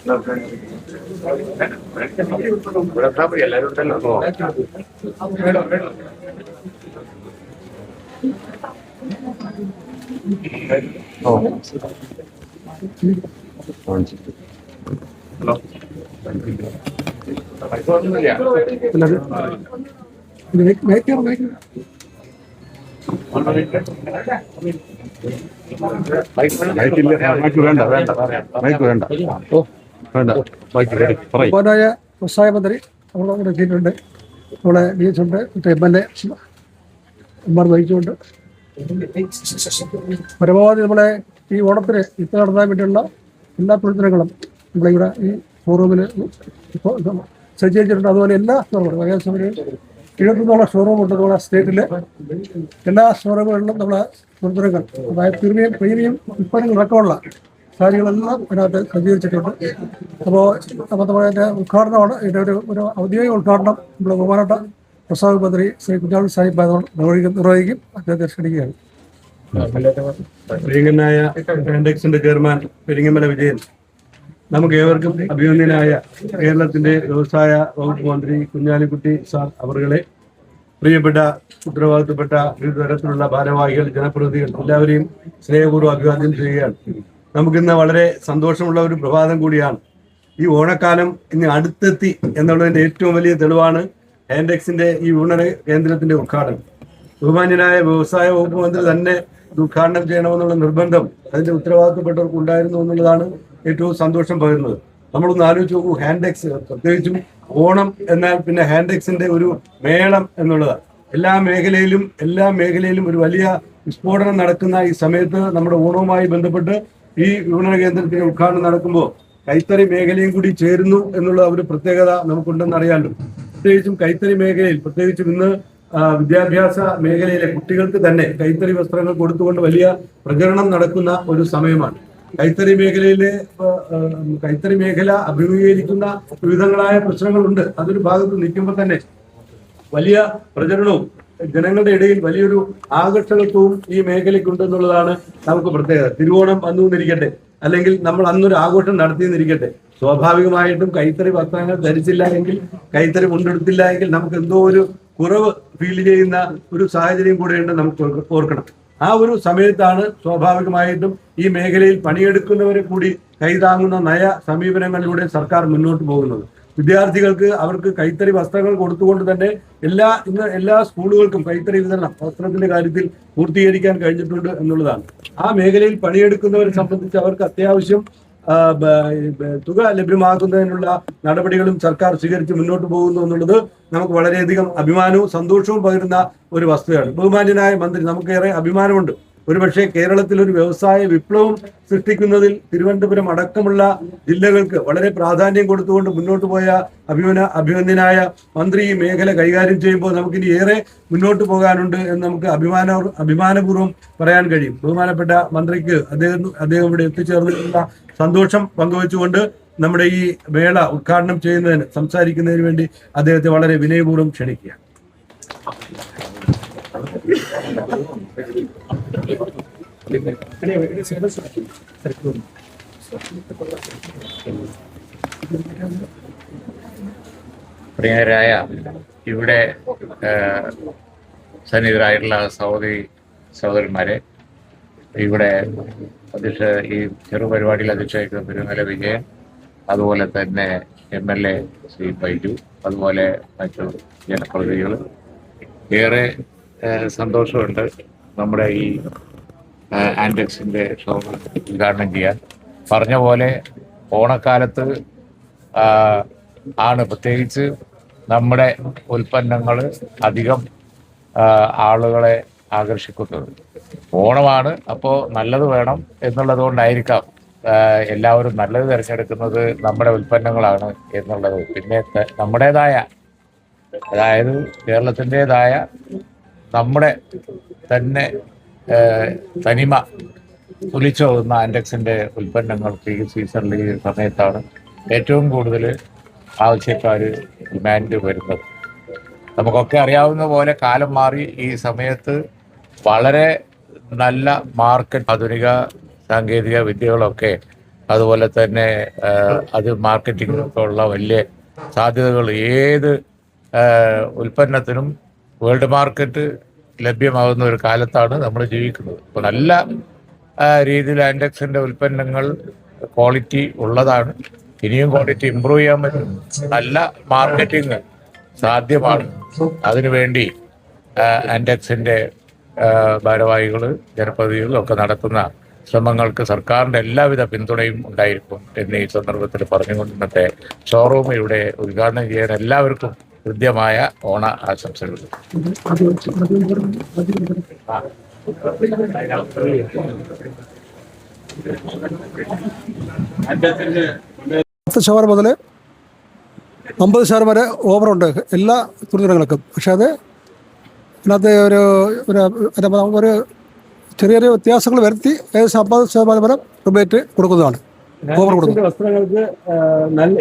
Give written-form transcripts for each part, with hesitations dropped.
എല്ലാവരും ഉണ്ടല്ലോ. ബഹുമാനായ വ്യവസായ മന്ത്രി നമ്മളവിടെ എത്തിയിട്ടുണ്ട്. നമ്മളെ DH ഉണ്ട്, മറ്റേ MLA അമ്മാർ വഹിച്ചുകൊണ്ട് പരമാവധി നമ്മളെ ഈ ഓണത്തിന് ഇപ്പോൾ നടത്താൻ വേണ്ടിയുള്ള എല്ലാ പ്രവർത്തനങ്ങളും നമ്മളിവിടെ ഈ ഷോറൂമിൽ ഇപ്പോൾ സജ്ജീകരിച്ചിട്ടുണ്ട്. അതുപോലെ എല്ലാ ഷോറൂമുകളും ഏകദേശം 71 ഷോറൂമുണ്ട് നമ്മുടെ സ്റ്റേറ്റിൽ. എല്ലാ ഷോറൂമുകളിലും നമ്മളെ പ്രവർത്തനങ്ങൾ, അതായത് പ്രീമിയം ഉൽപ്പന്നങ്ങളടക്കമുള്ള കാര്യങ്ങളെല്ലാം അതിനകത്ത് സജ്ജീകരിച്ചിട്ടുണ്ട്. അപ്പോൾ നമ്മുടെ ഉദ്ഘാടനമാണ്. ഇതിൻ്റെ ഒരു ഔദ്യോഗിക ഉദ്ഘാടനം നമ്മുടെ ബഹുമാനപ്പെട്ട പ്രസാദ് മന്ത്രി ശ്രീ കുഞ്ഞാളി സാഹിബ് നിർവഹിക്കും. അദ്ദേഹത്തെ ക്ഷണിക്കുകയാണ്. പ്രിയങ്കനായ ഹാൻഡെക്സിന്റെ ചെയർമാൻ പെരിങ്ങമല വിജയൻ, നമുക്ക് ഏവർക്കും അഭിനന്ദനായ കേരളത്തിന്റെ വ്യവസായ വകുപ്പ് മന്ത്രി കുഞ്ഞാലിക്കുട്ടി സാർ അവരുകളെ, പ്രിയപ്പെട്ട ഉത്തരവാദിത്തപ്പെട്ട വിവിധ തരത്തിലുള്ള ഭാരവാഹികൾ, ജനപ്രതിനിധികൾ എല്ലാവരെയും സ്നേഹപൂർവ്വം അഭിവാദ്യം ചെയ്യുകയാണ്. നമുക്കിന്ന് വളരെ സന്തോഷമുള്ള ഒരു പ്രഭാതം കൂടിയാണ്. ഈ ഓണക്കാലം ഇന്ന് അടുത്തെത്തി എന്നുള്ളതിന്റെ ഏറ്റവും വലിയ തെളിവാണ് ഹാൻഡെക്സിന്റെ ഈ വിപണന കേന്ദ്രത്തിന്റെ ഉദ്ഘാടനം. ബഹുമാന്യനായ വ്യവസായ വകുപ്പ് മന്ത്രി തന്നെ ഇത് ഉദ്ഘാടനം ചെയ്യണമെന്നുള്ള നിർബന്ധം അതിന്റെ ഉത്തരവാദിത്തപ്പെട്ടവർക്ക് ഉണ്ടായിരുന്നു എന്നുള്ളതാണ് ഏറ്റവും സന്തോഷം പകരുന്നത്. നമ്മളൊന്ന് ആലോചിച്ച് നോക്കൂ, ഹാൻഡെക്സ് പ്രത്യേകിച്ചും ഓണം എന്നാൽ പിന്നെ ഹാൻഡെക്സിന്റെ ഒരു മേളം എന്നുള്ളതാണ്. എല്ലാ മേഖലയിലും ഒരു വലിയ വിസ്ഫോടനം നടക്കുന്ന ഈ സമയത്ത് നമ്മുടെ ഓണവുമായി ബന്ധപ്പെട്ട് ഈ വിപണന കേന്ദ്രത്തിന്റെ ഉദ്ഘാടനം നടക്കുമ്പോൾ കൈത്തറി മേഖലയും കൂടി ചേരുന്നു എന്നുള്ള ഒരു പ്രത്യേകത നമുക്കുണ്ടെന്ന് അറിയാമല്ലോ. പ്രത്യേകിച്ചും കൈത്തറി മേഖലയിൽ, പ്രത്യേകിച്ചും ഇന്ന് വിദ്യാഭ്യാസ മേഖലയിലെ കുട്ടികൾക്ക് തന്നെ കൈത്തറി വസ്ത്രങ്ങൾ കൊടുത്തുകൊണ്ട് വലിയ പ്രചരണം നടക്കുന്ന ഒരു സമയമാണ്. കൈത്തറി മേഖല അഭിമുഖീകരിക്കുന്ന വിവിധങ്ങളായ പ്രശ്നങ്ങളുണ്ട്. അതൊരു ഭാഗത്ത് നിൽക്കുമ്പോൾ തന്നെ വലിയ പ്രചരണവും ജനങ്ങളുടെ ഇടയിൽ വലിയൊരു ആകർഷകത്വവും ഈ മേഖലയ്ക്കുണ്ട് എന്നുള്ളതാണ് നമുക്ക് പ്രത്യേകത. തിരുവോണം വന്നുകൊണ്ടിരിക്കട്ടെ, അല്ലെങ്കിൽ നമ്മൾ അന്നൊരു ആഘോഷം നടത്തിയെന്നിരിക്കട്ടെ, സ്വാഭാവികമായിട്ടും കൈത്തറി വസ്ത്രങ്ങൾ ധരിച്ചില്ല എങ്കിൽ, കൈത്തറി മുണ്ടെടുത്തില്ല എങ്കിൽ നമുക്ക് എന്തോ ഒരു കുറവ് ഫീൽ ചെയ്യുന്ന ഒരു സാഹചര്യം കൂടെയുണ്ട്. നമുക്ക് ഓർക്കണം, ആ ഒരു സമയത്താണ് സ്വാഭാവികമായിട്ടും ഈ മേഖലയിൽ പണിയെടുക്കുന്നവരെ കൂടി കൈതാങ്ങുന്ന നയ സമീപനങ്ങളിലൂടെ സർക്കാർ മുന്നോട്ട് പോകുന്നത്. വിദ്യാർത്ഥികൾക്ക് അവർക്ക് കൈത്തറി വസ്ത്രങ്ങൾ കൊടുത്തുകൊണ്ട് തന്നെ എല്ലാ സ്കൂളുകൾക്കും കൈത്തറി വിതരണം വസ്ത്രത്തിന്റെ കാര്യത്തിൽ പൂർത്തീകരിക്കാൻ കഴിഞ്ഞിട്ടുണ്ട് എന്നുള്ളതാണ്. ആ മേഖലയിൽ പണിയെടുക്കുന്നവരെ സംബന്ധിച്ച് അവർക്ക് അത്യാവശ്യം തുക ലഭ്യമാക്കുന്നതിനുള്ള നടപടികളും സർക്കാർ സ്വീകരിച്ച് മുന്നോട്ട് പോകുന്നു എന്നുള്ളത് നമുക്ക് വളരെയധികം അഭിമാനവും സന്തോഷവും പകരുന്ന ഒരു വസ്തുതയാണ്. ബഹുമാന്യനായ മന്ത്രി, നമുക്കേറെ അഭിമാനമുണ്ട്. ഒരുപക്ഷെ കേരളത്തിൽ ഒരു വ്യവസായ വിപ്ലവം സൃഷ്ടിക്കുന്നതിൽ തിരുവനന്തപുരം അടക്കമുള്ള ജില്ലകൾക്ക് വളരെ പ്രാധാന്യം കൊടുത്തുകൊണ്ട് മുന്നോട്ട് പോയ അഭിനന്ദനായ മന്ത്രി ഈ മേഖല കൈകാര്യം ചെയ്യുമ്പോൾ നമുക്കിനി ഏറെ മുന്നോട്ട് പോകാനുണ്ട് എന്ന് നമുക്ക് അഭിമാനപൂർവ്വം പറയാൻ കഴിയും. ബഹുമാനപ്പെട്ട മന്ത്രിക്ക് അദ്ദേഹം ഇവിടെ എത്തിച്ചേർന്നിട്ടുള്ള സന്തോഷം പങ്കുവെച്ചുകൊണ്ട് നമ്മുടെ ഈ മേള ഉദ്ഘാടനം സംസാരിക്കുന്നതിന് വേണ്ടി അദ്ദേഹത്തെ വളരെ വിനയപൂർവ്വം ക്ഷണിക്കുക. പ്രിയരായ ഇവിടെ സന്നിഹിതരായിട്ടുള്ള സഹോദരന്മാരെ, ഇവിടെ ഈ ചെറുപരിപാടിയിൽ അധ്യക്ഷയായിട്ടുള്ള പെരുമല വിജയൻ, അതുപോലെ തന്നെ MLA ശ്രീ ബൈജു, അതുപോലെ മറ്റു ജനപ്രതിനിധികൾ, ഏറെ സന്തോഷമുണ്ട് നമ്മുടെ ഈ ഹാൻഡെക്സിന്റെ ഷോറൂം ഉദ്ഘാടനം ചെയ്യാൻ. പറഞ്ഞ പോലെ ഓണക്കാലത്ത് ആണ് പ്രത്യേകിച്ച് നമ്മുടെ ഉൽപ്പന്നങ്ങൾ അധികം ആളുകളെ ആകർഷിക്കുന്നത്. ഓണമാണ്, അപ്പോൾ നല്ലത് വേണം എന്നുള്ളത് കൊണ്ടായിരിക്കാം എല്ലാവരും നല്ലത് തിരഞ്ഞെടുക്കുന്നത് നമ്മുടെ ഉൽപ്പന്നങ്ങളാണ് എന്നുള്ളത്. പിന്നെ നമ്മുടേതായ, അതായത് കേരളത്തിൻ്റെതായ നമ്മുടെ തന്നെ തനിമ തുലിച്ചോകുന്ന ഹാൻഡെക്സിന്റെ ഉൽപ്പന്നങ്ങൾക്ക് ഈ സീസണിൽ ഈ സമയത്താണ് ഏറ്റവും കൂടുതൽ ആവശ്യക്കാർ ഡിമാൻഡ് വരുന്നത്. നമുക്കൊക്കെ അറിയാവുന്ന പോലെ കാലം മാറി. ഈ സമയത്ത് വളരെ നല്ല മാർക്കറ്റ്, ആധുനിക സാങ്കേതിക വിദ്യകളൊക്കെ അതുപോലെ തന്നെ അത് മാർക്കറ്റിങ്ങിനൊക്കെ ഉള്ള വലിയ സാധ്യതകൾ ഏത് ഉൽപ്പന്നത്തിനും വേൾഡ് മാർക്കറ്റ് ലഭ്യമാകുന്ന ഒരു കാലത്താണ് നമ്മൾ ജീവിക്കുന്നത്. അപ്പോൾ നല്ല രീതിയിൽ ആൻഡെക്സിൻ്റെ ഉൽപ്പന്നങ്ങൾ ക്വാളിറ്റി ഉള്ളതാണ്. ഇനിയും ക്വാളിറ്റി ഇമ്പ്രൂവ് ചെയ്യാൻ പറ്റും. നല്ല മാർക്കറ്റിംഗ് സാധ്യമാണ്. അതിനുവേണ്ടി ആൻഡെക്സിൻ്റെ ഭാരവാഹികൾ, ജനപ്രതിനിധികളും ഒക്കെ നടത്തുന്ന ശ്രമങ്ങൾക്ക് സർക്കാരിൻ്റെ എല്ലാവിധ പിന്തുണയും ഉണ്ടായിരിക്കും എന്ന് ഈ സന്ദർഭത്തിൽ പറഞ്ഞുകൊണ്ട് ഇന്നത്തെ ഷോറൂം ഇവിടെ ഉദ്ഘാടനം ചെയ്യാൻ എല്ലാവർക്കും ഹൃദ്യമായ ഓണ ആശംസകൾ. ശതമാനം മുതൽ 50% വരെ ഓഫറുണ്ട് എല്ലാ തുണിത്തരങ്ങൾക്കും. പക്ഷെ അത് ഇതിനകത്ത് ഒരു ചെറിയ വ്യത്യാസങ്ങൾ വരുത്തി ഏകദേശം 50% വരെ റിബേറ്റ് കൊടുക്കുന്നതാണ്. ഓഫർ കൊടുക്കുന്നത് വസ്ത്രങ്ങൾക്ക്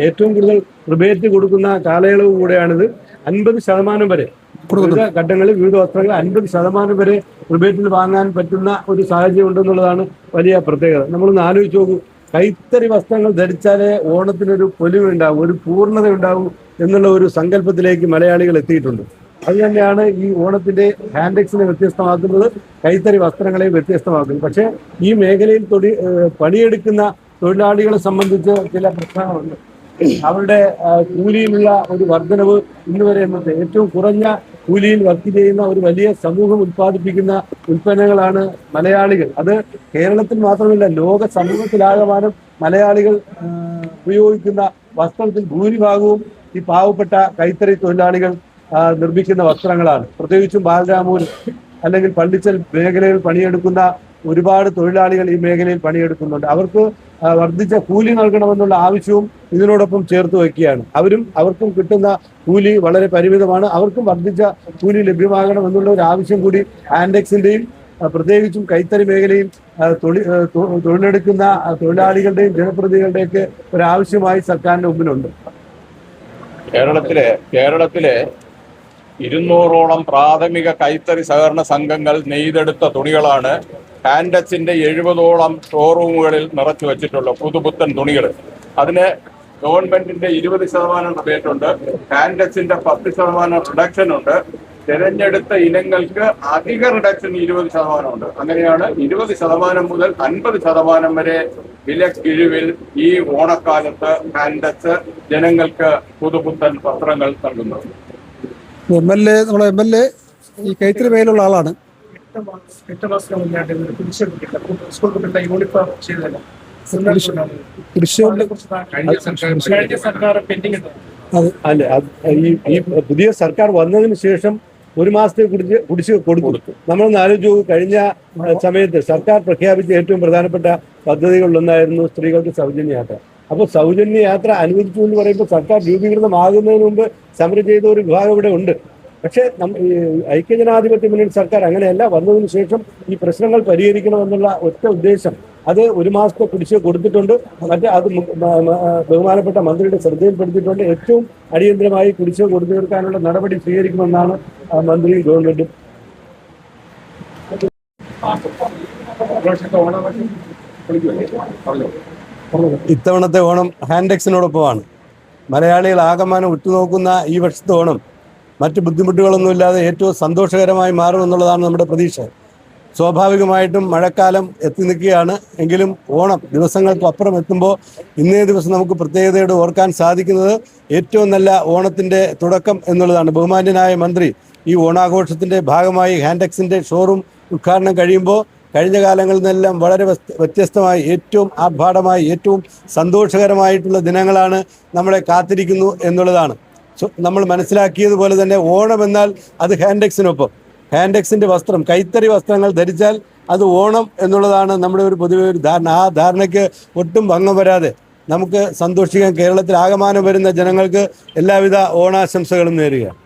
ഏറ്റവും കൂടുതൽ റിബേറ്റ് കൊടുക്കുന്ന കാലയളവ് കൂടെയാണിത്. 50% വരെ വിവിധ ഘട്ടങ്ങളിൽ വിവിധ വസ്ത്രങ്ങൾ 50% വരെ റിബേറ്റിൽ വാങ്ങാൻ പറ്റുന്ന ഒരു സാഹചര്യം ഉണ്ടെന്നുള്ളതാണ് വലിയ പ്രത്യേകത. നമ്മളൊന്ന് ആലോചിച്ച് നോക്കൂ, കൈത്തറി വസ്ത്രങ്ങൾ ധരിച്ചാലേ ഓണത്തിനൊരു പൊലിവുണ്ടാവും, ഒരു പൂർണ്ണത ഉണ്ടാവും എന്നുള്ള ഒരു സങ്കല്പത്തിലേക്ക് മലയാളികൾ എത്തിയിട്ടുണ്ട്. അത് തന്നെയാണ് ഈ ഓണത്തിന്റെ ഹാൻഡെക്സിനെ വ്യത്യസ്തമാക്കുന്നത്, കൈത്തറി വസ്ത്രങ്ങളെ വ്യത്യസ്തമാക്കുന്നത്. പക്ഷേ ഈ മേഖലയിൽ പണിയെടുക്കുന്ന തൊഴിലാളികളെ സംബന്ധിച്ച് ചില പ്രശ്നങ്ങളുണ്ട്. അവരുടെ കൂലിയിലുള്ള ഒരു വർധനവ് ഇന്നുവരെ ഏറ്റവും കുറഞ്ഞ കൂലിയിൽ വർക്ക് ചെയ്യുന്ന ഒരു വലിയ സമൂഹം ഉത്പാദിപ്പിക്കുന്ന ഉൽപ്പന്നങ്ങളാണ് മലയാളികൾ. അത് കേരളത്തിൽ മാത്രമല്ല, ലോക സമൂഹത്തിലാകമാനം മലയാളികൾ ഉപയോഗിക്കുന്ന വസ്ത്രത്തിൽ ഭൂരിഭാഗവും ഈ പാവപ്പെട്ട കൈത്തറി തൊഴിലാളികൾ നിർമ്മിക്കുന്ന വസ്ത്രങ്ങളാണ്. പ്രത്യേകിച്ചും ബാലരാമൂർ അല്ലെങ്കിൽ പള്ളിച്ചൽ മേഖലയിൽ പണിയെടുക്കുന്ന ഒരുപാട് തൊഴിലാളികൾ ഈ മേഖലയിൽ പണിയെടുക്കുന്നുണ്ട്. അവർക്ക് വർദ്ധിച്ച കൂലി നൽകണമെന്നുള്ള ആവശ്യവും ഇതിനോടൊപ്പം ചേർത്ത് വയ്ക്കുകയാണ്. അവർക്കും കിട്ടുന്ന കൂലി വളരെ പരിമിതമാണ്. അവർക്കും വർദ്ധിച്ച കൂലി ലഭ്യമാകണം എന്നുള്ള ഒരു ആവശ്യം കൂടി ആൻഡെക്സിന്റെയും പ്രത്യേകിച്ചും കൈത്തറി മേഖലയിൽ തൊഴിലെടുക്കുന്ന തൊഴിലാളികളുടെയും ജനപ്രതിനിധികളുടെയൊക്കെ ഒരാവശ്യമായി സർക്കാരിന്റെ മുമ്പിലുണ്ട്. കേരളത്തിലെ 200ഓളം പ്രാഥമിക കൈത്തറി സഹകരണ സംഘങ്ങൾ നെയ്തെടുത്ത തുണികളാണ് ഹാൻഡെക്സിന്റെ 70ഓളം ഷോറൂമുകളിൽ നിറച്ചു വെച്ചിട്ടുള്ള പുതുപുത്തൻ തുണികൾ. അതിന് ഗവൺമെന്റിന്റെ 20% റിബേറ്റ് ഉണ്ട്, ഹാൻഡെക്സിന്റെ 10% റിഡക്ഷൻ ഉണ്ട്. തിരഞ്ഞെടുത്ത ഇനങ്ങൾക്ക് അധിക റിഡക്ഷൻ 20% ഉണ്ട്. അങ്ങനെയാണ് 20% മുതൽ 50% വരെ വിലക്കിഴിവിൽ ഈ ഓണക്കാലത്ത് ഹാൻഡെക്സ് ജനങ്ങൾക്ക് പുതുപുത്തൻ വസ്ത്രങ്ങൾ നൽകുന്നത്. നമ്മുടെ MLA ഈ കൈത്തറി മേഖലയിലുള്ള ആളാണ്. അല്ല, ഈ പുതിയ സർക്കാർ വന്നതിന് ശേഷം ഒരു മാസത്തെ കുടിശ്ശിക കൊടുത്തു. നമ്മളൊന്ന് ആലോചിച്ചു, കഴിഞ്ഞ സമയത്ത് സർക്കാർ പ്രഖ്യാപിച്ച ഏറ്റവും പ്രധാനപ്പെട്ട പദ്ധതികളിലൊന്നായിരുന്നു സ്ത്രീകൾക്ക് സൗജന്യ യാത്ര. അപ്പോൾ സൗജന്യ യാത്ര അനുവദിച്ചു എന്ന് പറയുമ്പോൾ സർക്കാർ രൂപീകൃതമാകുന്നതിന് മുമ്പ് സമരം ചെയ്ത ഒരു വിഭാഗം ഇവിടെ ഉണ്ട്. പക്ഷേ ഐക്യജനാധിപത്യ മുന്നണി സർക്കാർ അങ്ങനെയല്ല. വന്നതിന് ശേഷം ഈ പ്രശ്നങ്ങൾ പരിഹരിക്കണമെന്നുള്ള ഒറ്റ ഉദ്ദേശം, അത് ഒരു മാസത്തെ കുടിശ്ശിക കൊടുത്തിട്ടുണ്ട്. അത് ബഹുമാനപ്പെട്ട മന്ത്രിയുടെ ശ്രദ്ധയിൽപ്പെടുത്തിയിട്ടുണ്ട്. ഏറ്റവും അടിയന്തരമായി കുടിശ്ശിക കൊടുത്തു തീർക്കാനുള്ള നടപടി സ്വീകരിക്കുമെന്നാണ് മന്ത്രി ഗവൺമെന്റ്. ഇത്തവണത്തെ ഓണം ഹാൻഡെക്സിനോടൊപ്പമാണ്. മലയാളികൾ ആകമാനം ഉറ്റുനോക്കുന്ന ഈ വർഷത്തെ ഓണം മറ്റ് ബുദ്ധിമുട്ടുകളൊന്നുമില്ലാതെ ഏറ്റവും സന്തോഷകരമായി മാറുമെന്നുള്ളതാണ് നമ്മുടെ പ്രതീക്ഷ. സ്വാഭാവികമായിട്ടും മഴക്കാലം എത്തി നിൽക്കുകയാണ്. എങ്കിലും ഓണം ദിവസങ്ങൾക്ക് അപ്പുറം എത്തുമ്പോൾ ഇന്നേ ദിവസം നമുക്ക് പ്രത്യേകതയോടെ ഓർക്കാൻ സാധിക്കുന്നത് ഏറ്റവും നല്ല ഓണത്തിൻ്റെ തുടക്കം എന്നുള്ളതാണ്. ബഹുമാന്യനായ മന്ത്രി ഈ ഓണാഘോഷത്തിൻ്റെ ഭാഗമായി ഹാൻഡെക്സിൻ്റെ ഷോറൂം ഉദ്ഘാടനം കഴിയുമ്പോൾ കഴിഞ്ഞ കാലങ്ങളിൽ നിന്നെല്ലാം വളരെ വ്യത്യസ്തമായി, ഏറ്റവും ആർഭാടമായി, ഏറ്റവും സന്തോഷകരമായിട്ടുള്ള ദിനങ്ങളാണ് നമ്മളെ കാത്തിരിക്കുന്നു എന്നുള്ളതാണ്. നമ്മൾ മനസ്സിലാക്കിയതുപോലെ തന്നെ ഓണം എന്നാൽ അത് ഹാൻഡെക്സിനൊപ്പം, ഹാൻഡെക്സിൻ്റെ വസ്ത്രം, കൈത്തറി വസ്ത്രങ്ങൾ ധരിച്ചാൽ അത് ഓണം എന്നുള്ളതാണ് നമ്മുടെ ഒരു പൊതുവെ ഒരു ധാരണ. ആ ധാരണയ്ക്ക് ഒട്ടും ഭംഗം വരാതെ നമുക്ക് സന്തോഷിക്കാൻ കേരളത്തിൽ ആകമാനം വരുന്ന ജനങ്ങൾക്ക് എല്ലാവിധ ഓണാശംസകളും നേരുകയാണ്.